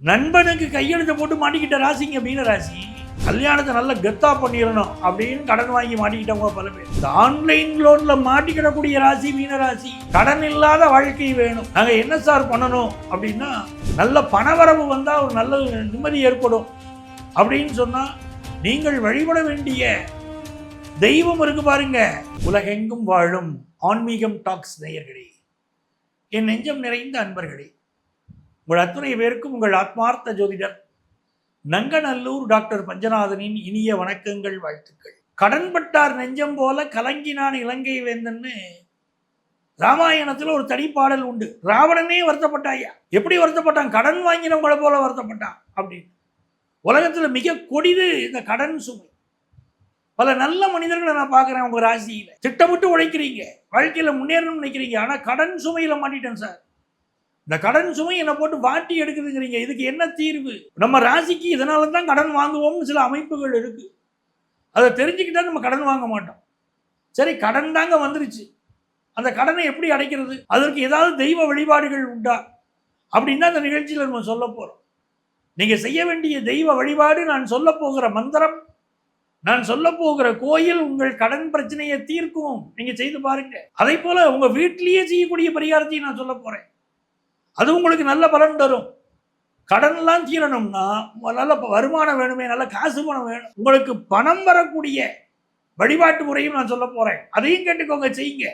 நண்பனுக்கு கையெழுத்து போட்டு மாட்டிக்கிட்ட ராசிங்க மீனராசி. கல்யாணத்தை நல்ல கெத்தா பண்ணிடணும் அப்படின்னு கடன் வாங்கி மாட்டிக்கிட்டவங்க பல பேர். இந்த ஆன்லைன் லோன்ல மாட்டிக்கிடக்கூடிய ராசி மீனராசி. கடன் இல்லாத வாழ்க்கை வேணும். நாங்க என்ன சார் பண்ணணும் அப்படின்னா, நல்ல பணவரவு வந்தா ஒரு நல்ல நிம்மதி ஏற்படும் அப்படின்னு சொன்னா, நீங்கள் வழிபட வேண்டிய தெய்வம் இருக்கு பாருங்க. உலகெங்கும் வாழும் ஆன்மீகம் டாக்ஸ் நேயர்களே, என் நெஞ்சம் நிறைந்த அன்பர்களே, உங்கள் அத்துணை பேருக்கும் உங்கள் ஆத்மார்த்த ஜோதிடர் நங்கநல்லூர் டாக்டர் பஞ்சநாதனின் இனிய வணக்கங்கள், வாழ்த்துக்கள். கடன்பட்டார் நெஞ்சம் போல கலங்கினான் இலங்கை வேந்தன்னு ராமாயணத்தில் ஒரு தனிப்பாடல் உண்டு. ராவணனே வருத்தப்பட்டாயா. எப்படி வருத்தப்பட்டான்? கடன் வாங்கினவங்களை போல வருத்தப்பட்டான் அப்படின்னு. உலகத்தில் மிக கொடிது இந்த கடன் சுமை. பல நல்ல மனிதர்களை நான் பார்க்குறேன். உங்கள் ராசியில் திட்டமிட்டு உழைக்கிறீங்க, வாழ்க்கையில் முன்னேறணும்னு நினைக்கிறீங்க, ஆனால் கடன் சுமையில் மாட்டிட்டேன் சார், இந்த கடன் சுமை என்னை போட்டு வாட்டி எடுக்குதுங்கிறீங்க. இதுக்கு என்ன தீர்வு? நம்ம ராசிக்கு இதனால தான் கடன் வாங்குவோம்னு சில அமைப்புகள் இருக்கு. அதை தெரிஞ்சுக்கிட்டா நம்ம கடன் வாங்க மாட்டோம். சரி, கடன் தாங்க வந்துருச்சு, அந்த கடனை எப்படி அடைக்கிறது? அதற்கு ஏதாவது தெய்வ வழிபாடுகள் உண்டா அப்படின்னா அந்த நிகழ்ச்சியில் நம்ம சொல்ல போகிறோம். நீங்கள் செய்ய வேண்டிய தெய்வ வழிபாடு, நான் சொல்ல போகிற மந்திரம், நான் சொல்ல போகிற கோயில் உங்கள் கடன் பிரச்சனையை தீர்க்கும். நீங்கள் செய்து பாருங்க. அதே போல உங்கள் வீட்டிலேயே செய்யக்கூடிய பரிகாரத்தையும் நான் சொல்ல போகிறேன். அது உங்களுக்கு நல்ல பலன் தரும். கடன்லாம் தீரணும்னா நல்ல வருமானம் வேணுமே, நல்ல காசு பணம் வேணும். உங்களுக்கு பணம் வரக்கூடிய வழிபாட்டு முறையும் நான் சொல்ல போகிறேன். அதையும் கேட்டுக்கோங்க, செய்யுங்க.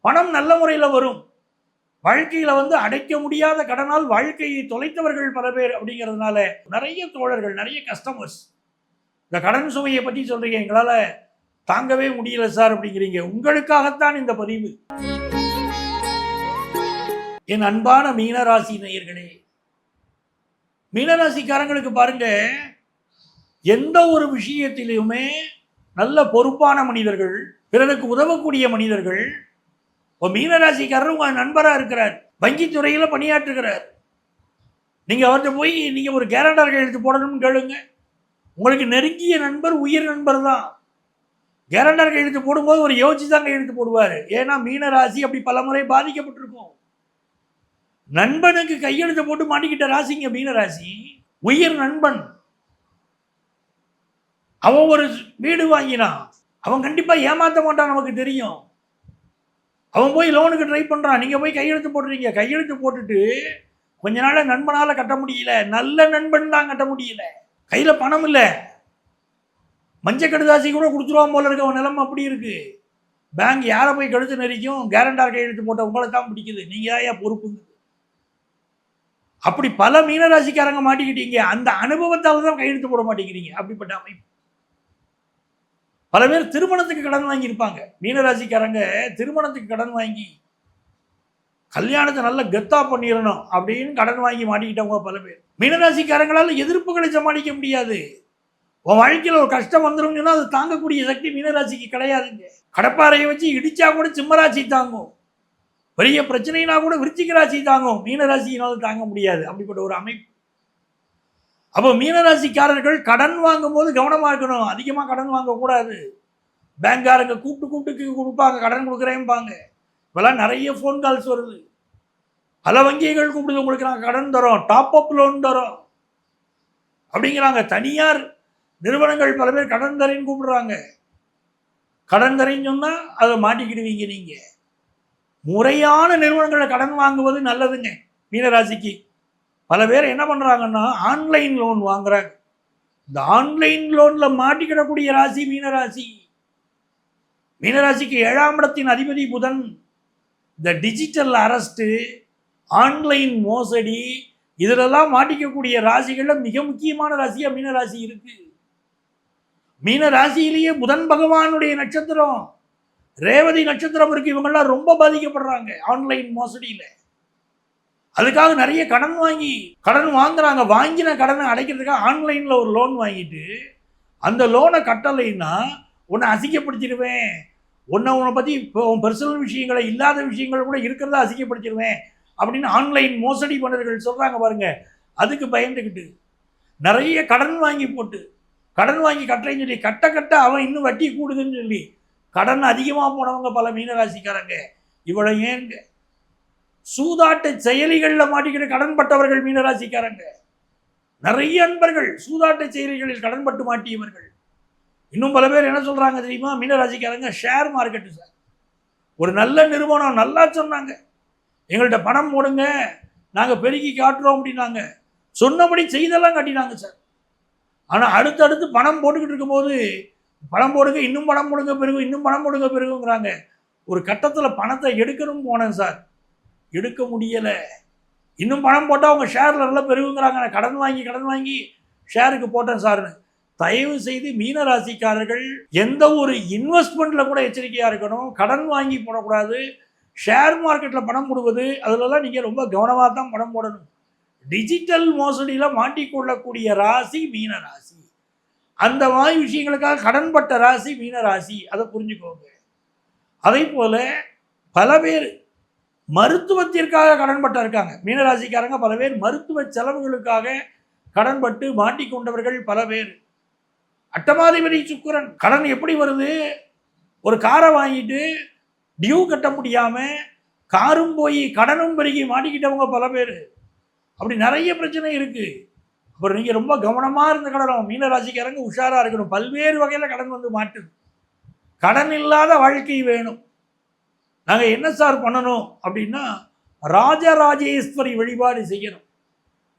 பணம் நல்ல முறையில் வரும். வாழ்க்கையில் அடைக்க முடியாத கடனால் வாழ்க்கையை தொலைத்தவர்கள் பல பேர். அப்படிங்கிறதுனால நிறைய தோழர்கள், நிறைய கஸ்டமர்ஸ் இந்த கடன் சுமையை பற்றி சொல்கிறீங்க, எங்களால் தாங்கவே முடியல சார் அப்படிங்கிறீங்க. உங்களுக்காகத்தான் இந்த பதிவு. என் அன்பான மீனராசி நேயர்களே, மீனராசிக்காரங்களுக்கு பாருங்க, எந்த ஒரு விஷயத்திலுமே நல்ல பொறுப்பான மனிதர்கள், பிறருக்கு உதவக்கூடிய மனிதர்கள். இப்போ மீனராசிக்காரர் உங்கள் நண்பராக இருக்கிறார், வங்கித்துறையில் பணியாற்றுகிறார். நீங்கள் அவர்கிட்ட போய் நீங்கள் ஒரு கேரண்டர் கையெழுத்து போடணும்னு கேளுங்க. உங்களுக்கு நெருங்கிய நண்பர், உயிர் நண்பர் தான். கேரண்டர் கையெழுத்து போடும்போது ஒரு யோசிச்சு தான் கையெழுத்து போடுவார். ஏன்னா மீனராசி அப்படி பல முறை பாதிக்கப்பட்டிருக்கும். நண்பனுக்கு கையெழுத்து போட்டு மாட்டிக்கிட்ட ராசிங்க மீனராசி. உயிர் நண்பன். அவன் ஒரு வீடு வாங்கினான், அவன் கண்டிப்பா ஏமாத்த மாட்டான், நமக்கு தெரியும். அவன் போய் லோனுக்கு ட்ரை பண்றான், நீங்க போய் கையெழுத்து போடுறீங்க. கையெழுத்து போட்டுட்டு கொஞ்ச நாள் நண்பனால கட்ட முடியல, நல்ல நண்பன் தான் கட்ட முடியல, கையில பணம் இல்லை, மஞ்சள் கடுதாசி கூட கொடுத்துருவான் போல இருக்கு. அவன் நிலைமை அப்படி இருக்கு. பேங்க் யாரை போய் கழுத்து நெரிக்கும்? கேரண்டார் கையெழுத்து போட்ட உங்களை தான் பிடிக்குது, நீங்க ஏன் பொறுப்புங்க. அப்படி பல மீனராசிக்காரங்க மாட்டிக்கிட்டீங்க. அந்த அனுபவத்தால் தான் கையெழுத்து போட மாட்டேங்கிறீங்க. அப்படிப்பட்ட அமைப்பு. பல பேர் திருமணத்துக்கு கடன் வாங்கியிருப்பாங்க. மீனராசிக்காரங்க திருமணத்துக்கு கடன் வாங்கி கல்யாணத்தை நல்ல கெத்தா பண்ணிடணும் அப்படின்னு கடன் வாங்கி மாட்டிக்கிட்டவங்க பல பேர். மீனராசிக்காரங்களால் எதிர்ப்புகளை சமாளிக்க முடியாது. உன் வாழ்க்கையில் ஒரு கஷ்டம் வந்துடும் சொன்னா அது தாங்கக்கூடிய சக்தி மீனராசிக்கு கிடையாதுங்க. கடப்பாறையை வச்சு இடிச்சா கூட சிம்மராசி தாங்கும், பெரிய பிரச்சனைனா கூட விருச்சிக ராசி தாங்கும், மீனராசியினால் தாங்க முடியாது. அப்படிப்பட்ட ஒரு அமைப்பு. அப்போ மீனராசிக்காரர்கள் கடன் வாங்கும் போது கவனமாக இருக்கணும். அதிகமாக கடன் வாங்கக்கூடாது. பேங்காரங்க கூப்பிட்டு கொடுப்பாங்க, கடன் கொடுக்குறேன்பாங்க. இப்போலாம் நிறைய ஃபோன் கால்ஸ் வருது. பல வங்கிகள் கூப்பிடுது, உங்களுக்கு நாங்கள் கடன் தரோம், டாப் அப் லோன் தரோம் அப்படிங்கிறாங்க. தனியார் நிறுவனங்கள் பல பேர் கடன் தரேன்னு கூப்பிடுறாங்க. கடன் தரேன்னு சொன்னால் அதை மாட்டிக்கிடுவீங்க. நீங்கள் முறையான நிறுவனங்களை கடன் வாங்குவது நல்லதுங்க. மீனராசிக்கு பல பேர் என்ன பண்ணுறாங்கன்னா ஆன்லைன் லோன் வாங்குறாங்க. இந்த ஆன்லைன் லோனில் மாட்டிக்கிடக்கூடிய ராசி மீனராசி. மீனராசிக்கு 7ஆம் இடத்தின் அதிபதி புதன். இந்த டிஜிட்டல் அரெஸ்ட்டு, ஆன்லைன் மோசடி, இதிலெல்லாம் மாட்டிக்கக்கூடிய ராசிகளில் மிக முக்கியமான ராசியாக மீனராசி இருக்கு. மீனராசியிலேயே புதன் பகவானுடைய நட்சத்திரம் ரேவதி நட்சத்திரம் இருக்கு. இவங்கெல்லாம் ரொம்ப பாதிக்கப்படுறாங்க ஆன்லைன் மோசடியில். அதுக்காக நிறைய கடன் வாங்குறாங்க. வாங்கின கடனை அடைக்கிறதுக்காக ஆன்லைனில் ஒரு லோன் வாங்கிட்டு அந்த லோனை கட்டலைன்னா உன்னை அசிங்கப்படுத்திடுவேன், உன்னை பற்றி உன் பர்சனல் விஷயங்களை, இல்லாத விஷயங்கள் கூட இருக்கிறதா அசிங்கப்படுத்திடுவேன் அப்படின்னு ஆன்லைன் மோசடி பண்ணவர்கள் சொல்கிறாங்க பாருங்க. அதுக்கு பயந்துக்கிட்டு நிறைய கடன் வாங்கி போட்டு, கடன் வாங்கி கட்டுறேன்னு சொல்லி கட்ட அவன் இன்னும் வட்டி கூடுதுன்னு சொல்லி கடன் அதிகமாக போனவங்க பல மீனராசிக்காரங்க. இவ்வளோ ஏங்க சூதாட்ட செயலிகளில் மாட்டிக்கிட்டு கடன் பட்டவர்கள் மீனராசிக்காரங்க. நிறைய அன்பர்கள் சூதாட்ட செயலிகளில் கடன்பட்டு மாட்டியவர்கள். இன்னும் பல பேர் என்ன சொல்றாங்க தெரியுமா? மீனராசிக்காரங்க ஷேர் மார்க்கெட்டு சார், ஒரு நல்ல நிறுவனம் நல்லா சொன்னாங்க, எங்கள்கிட்ட பணம் போடுங்க நாங்கள் பெருக்கி காட்டுறோம் அப்படின்னாங்க. சொன்னபடி செய்தெல்லாம் காட்டினாங்க சார். ஆனால் அடுத்தடுத்து பணம் போட்டுக்கிட்டு இருக்கும்போது பணம் போடுங்க, இன்னும் பணம் போடுங்க பெருகும், இன்னும் பணம் போடுங்க பெருகுங்கிறாங்க. ஒரு கட்டத்தில் பணத்தை எடுக்கணும் போனேன் சார், எடுக்க முடியலை. இன்னும் பணம் போட்டால் அவங்க ஷேரில் நல்லா பெருகுங்கிறாங்க. நான் கடன் வாங்கி ஷேருக்கு போட்டேன் சார்னு. தயவு செய்து மீனராசிக்காரர்கள் எந்த ஒரு இன்வெஸ்ட்மெண்ட்டில் கூட எச்சரிக்கையாக இருக்கணும். கடன் வாங்கி போடக்கூடாது. ஷேர் மார்க்கெட்டில் பணம் போடுவது அதிலெல்லாம் நீங்கள் ரொம்ப கவனமாக தான் பணம் போடணும். டிஜிட்டல் மோசடியில் மாட்டிக்கொள்ளக்கூடிய ராசி மீனராசி. அந்த மாதிரி விஷயங்களுக்காக கடன்பட்ட ராசி மீனராசி, அதை புரிஞ்சுக்கோங்க. அதே போல பல பேர் மருத்துவத்திற்காக கடன்பட்ட இருக்காங்க. மீனராசிக்காரங்க பல பேர் மருத்துவ செலவுகளுக்காக கடன்பட்டு மாட்டிக்கொண்டவர்கள் பல பேர். அட்டமாதிபதி சுக்கிரன். கடன் எப்படி வருது? ஒரு காரை வாங்கிட்டு டியூ கட்ட முடியாம காரும் போய் கடனும் பெருகி மாட்டிக்கிட்டவங்க பல பேர். அப்படி நிறைய பிரச்சனை இருக்கு. அப்புறம் நீங்க ரொம்ப கவனமா இருந்த கடனும். மீனராசிக்காரங்க உஷாரா இருக்கணும். பல்வேறு வகையில கடன் வந்து மாட்டுது. கடன் இல்லாத வாழ்க்கை வேணும். நாங்க என்ன சார் பண்ணணும் அப்படின்னா, ராஜராஜேஸ்வரி வழிபாடு செய்யணும்.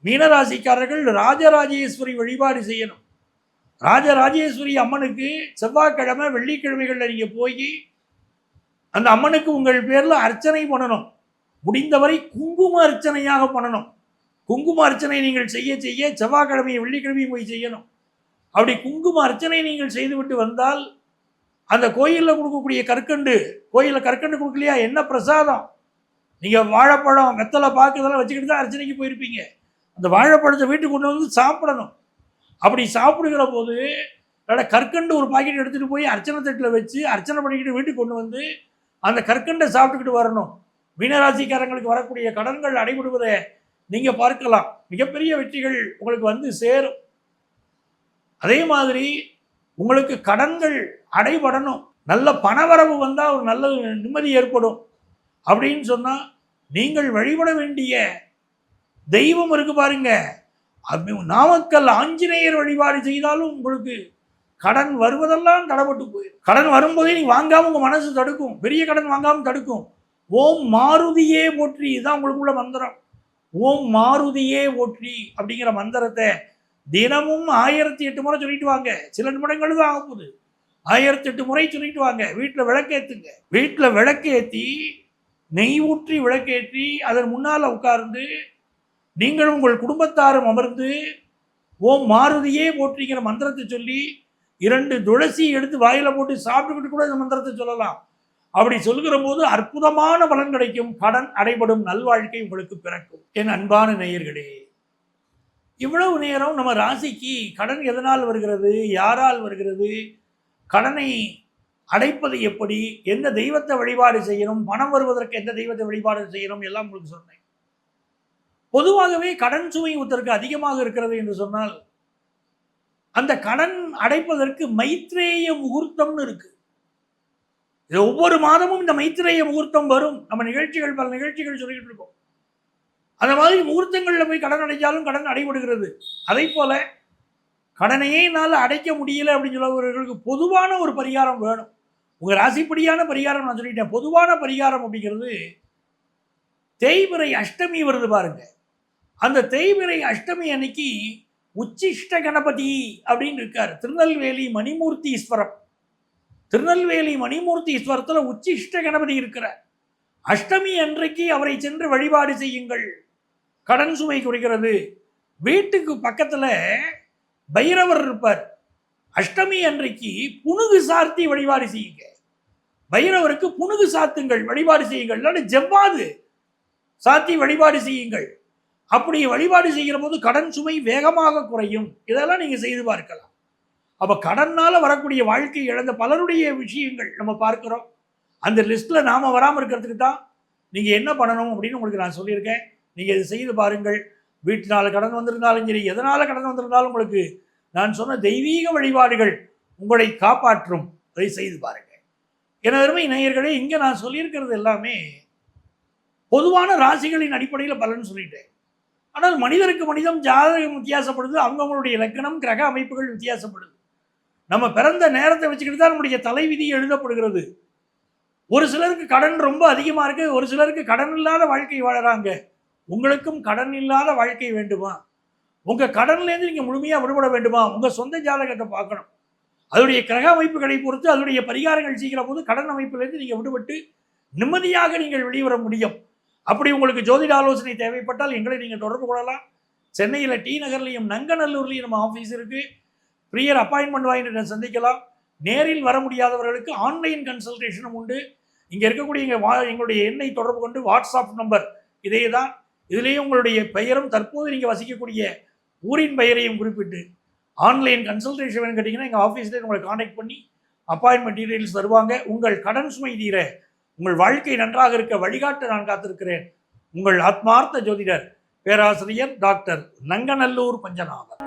மீனராசிக்காரர்கள் ராஜராஜேஸ்வரி வழிபாடு செய்யணும். ராஜராஜேஸ்வரி அம்மனுக்கு செவ்வாய்க்கிழமை வெள்ளிக்கிழமைகளில் நீங்கள் போய் அந்த அம்மனுக்கு உங்கள் பேரில் அர்ச்சனை பண்ணணும். முடிந்தவரை குங்கும அர்ச்சனையாக பண்ணணும். குங்கும அர்ச்சனை நீங்கள் செய்ய செய்ய செவ்வாய்க்கிழமையை வெள்ளிக்கிழமையும் போய் செய்யணும். அப்படி குங்கும அர்ச்சனை நீங்கள் செய்துவிட்டு வந்தால் அந்த கோயிலில் கொடுக்கக்கூடிய கற்கண்டு, கோயிலில் கற்கண்டு கொடுக்கலையா, என்ன பிரசாதம், நீங்கள் வாழைப்பழம் வெத்தலை பாக்கு இதெல்லாம் வச்சுக்கிட்டு தான் அர்ச்சனைக்கு போயிருப்பீங்க. அந்த வாழைப்பழத்தை வீட்டுக்கு கொண்டு வந்து சாப்பிடணும். அப்படி சாப்பிடுகிற போது கற்கண்டு ஒரு பாக்கெட் எடுத்துகிட்டு போய் அர்ச்சனை தட்டில் வச்சு அர்ச்சனை பண்ணிக்கிட்டு வீட்டுக்கு கொண்டு வந்து அந்த கற்கண்டை சாப்பிட்டுக்கிட்டு வரணும். மீனராசிக்காரங்களுக்கு வரக்கூடிய கடன்கள் அடைபடுவதை நீங்கள் பார்க்கலாம். மிகப்பெரிய வெற்றிகள் உங்களுக்கு வந்து சேரும். அதே மாதிரி உங்களுக்கு கடன்கள் அடைபடணும், நல்ல பணவரவு வந்தால் ஒரு நல்ல நிம்மதி ஏற்படும் அப்படின்னு சொன்னால் நீங்கள் வழிபட வேண்டிய தெய்வம் இருக்கு பாருங்க. நாமக்கல் ஆஞ்சநேயர் வழிபாடு செய்தாலும் உங்களுக்கு கடன் வருவதெல்லாம் தடைபட்டு போயிடும். கடன் வரும்போதே நீ வாங்காம உங்க மனசு தடுக்கும். பெரிய கடன் வாங்காம தடுக்கும். ஓம் மாருதியே போற்றி, இதுதான் உங்களுக்குள்ள மந்திரம். ஓம் மாருதியே போற்றி அப்படிங்கிற மந்திரத்தை தினமும் 1008 முறை சொல்லிட்டு வாங்க. சில நிமிடங்கள் தான் ஆகுது. 1008 முறை சொல்லிட்டு வாங்க. வீட்டில் விளக்கேற்றுங்க. வீட்டில் விளக்கேற்றி நெய் ஊற்றி விளக்கேற்றி அதன் முன்னால் உட்கார்ந்து நீங்களும் உங்கள் குடும்பத்தாரும் அமர்ந்து ஓம் மாருதியே போற்றிங்கிற மந்திரத்தை சொல்லி 2 துளசி எடுத்து வாயில போட்டு சாப்பிட்டுக்கிட்டு கூட இந்த மந்திரத்தை சொல்லலாம். அப்படி சொல்லுகிற போது அற்புதமான பலன் கிடைக்கும். கடன் அடைபடும் நல்வாழ்க்கை உங்களுக்கு பிறக்கும். என் அன்பான நேயர்களே, இவ்வளவு நேரம் நம்ம ராசிக்கு கடன் எதனால் வருகிறது, யாரால் வருகிறது, கடனை அடைப்பது எப்படி, எந்த தெய்வத்தை வழிபாடு செய்யணும், பணம் வருவதற்கு எந்த தெய்வத்தை வழிபாடு செய்யணும் எல்லாம் உங்களுக்கு சொன்னேன். பொதுவாகவே கடன் சுமை ஒருத்தருக்கு அதிகமாக இருக்கிறது என்று சொன்னால் அந்த கடன் அடைப்பதற்கு மைத்ரேய முகூர்த்தம்னு இருக்கு. ஒவ்வொரு மாதமும் இந்த மைத்ரேய முகூர்த்தம் வரும். நம்ம நிகழ்ச்சிகள் பல நிகழ்ச்சிகள் சொல்லிட்டு இருக்கோம். அந்த மாதிரி முகூர்த்தங்களில் போய் கடன் அடைச்சாலும் கடன் அடைபடுகிறது. அதே போல கடனையே என்னால் அடைக்க முடியல அப்படின்னு சொல்லவர்களுக்கு பொதுவான ஒரு பரிகாரம் வேணும். உங்க ராசிப்படியான பரிகாரம் நான் சொல்லிட்டேன். பொதுவான பரிகாரம் அப்படிங்கிறது தேய்பிறை அஷ்டமி வருது பாருங்க. அந்த தேய்பிறை அஷ்டமி அன்னைக்கு உச்சிஷ்ட கணபதி அப்படின்னு இருக்கார். திருநெல்வேலி மணிமூர்த்தி ஈஸ்வரம். திருநெல்வேலி மணிமூர்த்தி ஈஸ்வரத்தில் உச்சிஷ்ட கணபதி இருக்கிறார். அஷ்டமி அன்றைக்கு அவரை சென்று வழிபாடு செய்யுங்கள். கடன் சுமை குறைகிறது. வீட்டுக்கு பக்கத்தில் பைரவர் இருப்பார். அஷ்டமி அன்றைக்கு புனுகு சார்த்தி வழிபாடு செய்யுங்க. பைரவருக்கு புனுகு சாத்துங்கள், வழிபாடு செய்யுங்கள். இல்லாட்டி ஜவ்வாது சாத்தி வழிபாடு செய்யுங்கள். அப்படி வழிபாடு செய்கிற போது கடன் சுமை வேகமாக குறையும். இதெல்லாம் நீங்க செய்து பார்க்கலாம். அப்ப கடனால் வரக்கூடிய வாழ்க்கை இழந்த பலருடைய விஷயங்கள் நம்ம பார்க்கிறோம். அந்த லிஸ்ட்ல நாம வராமல் இருக்கிறதுக்கு தான் நீங்க என்ன பண்ணணும் அப்படின்னு உங்களுக்கு நான் சொல்லியிருக்கேன். நீங்க இதை செய்து பாருங்கள். வீட்டினால கடன் வந்திருந்தாலும் சரி, எதனால கடன் வந்திருந்தாலும் உங்களுக்கு நான் சொன்ன தெய்வீக வழிபாடுகள் உங்களை காப்பாற்றும். அதை செய்து பாருங்க. என அருமை நேயர்களே, இங்க நான் சொல்லியிருக்கிறது எல்லாமே பொதுவான ராசிகளின் அடிப்படையில் பலன் சொல்லிட்டேன். ஆனால் மனிதருக்கு மனிதம் ஜாதகம் வித்தியாசப்படுது, அவங்கவுங்களுடைய லக்னம் கிரக அமைப்புகள் வித்தியாசப்படுது. நம்ம பிறந்த நேரத்தை வச்சுக்கிட்டு தான் நம்முடைய தலைவிதி எழுதப்படுகிறது. ஒரு சிலருக்கு கடன் ரொம்ப அதிகமாக இருக்கு, ஒரு சிலருக்கு கடன் இல்லாத வாழ்க்கை வாழறாங்க. உங்களுக்கும் கடன் இல்லாத வாழ்க்கை வேண்டுமா? உங்கள் கடன்லேருந்து நீங்கள் முழுமையாக விடுபட வேண்டுமா? உங்கள் சொந்த ஜாதகத்தை பார்க்கணும். அதனுடைய கிரக அமைப்புகளை பொறுத்து அதனுடைய பரிகாரங்கள் செய்கிற போது கடன் அமைப்பிலிருந்து நீங்கள் விடுபட்டு நிம்மதியாக நீங்கள் வெளிவர முடியும். அப்படி உங்களுக்கு ஜோதிட ஆலோசனை தேவைப்பட்டால் எங்களை நீங்கள் தொடர்பு கொள்ளலாம். சென்னையில் டி நகர்லையும் நங்கநல்லூர்லையும் நம்ம ஆஃபீஸ் இருக்குது. ப்ரியர் அப்பாயின்மெண்ட் வாங்கிட்டு சந்திக்கலாம். நேரில் வர முடியாதவர்களுக்கு ஆன்லைன் கன்சல்டேஷனும் உண்டு. இங்கே இருக்கக்கூடிய எங்களுடைய எண்ணை தொடர்பு கொண்டு வாட்ஸ்அப் நம்பர் இதே தான். இதுலேயும் உங்களுடைய பெயரும் தற்போது நீங்கள் வசிக்கக்கூடிய ஊரின் பெயரையும் குறிப்பிட்டு ஆன்லைன் கன்சல்டேஷன் வேணும் கேட்டிங்கன்னா எங்கள் ஆஃபீஸில் உங்களை காண்டாக்ட் பண்ணி அப்பாயின்மெண்ட் டீட்டெயில்ஸ் தருவாங்க. உங்கள் கடன் சுமை தீர, உங்கள் வாழ்க்கை நன்றாக இருக்க வழிகாட்ட நான் காத்திருக்கிறேன். உங்கள் ஆத்மார்த்த ஜோதிடர் பேராசிரியர் டாக்டர் நங்கநல்லூர் பஞ்சநாதன்.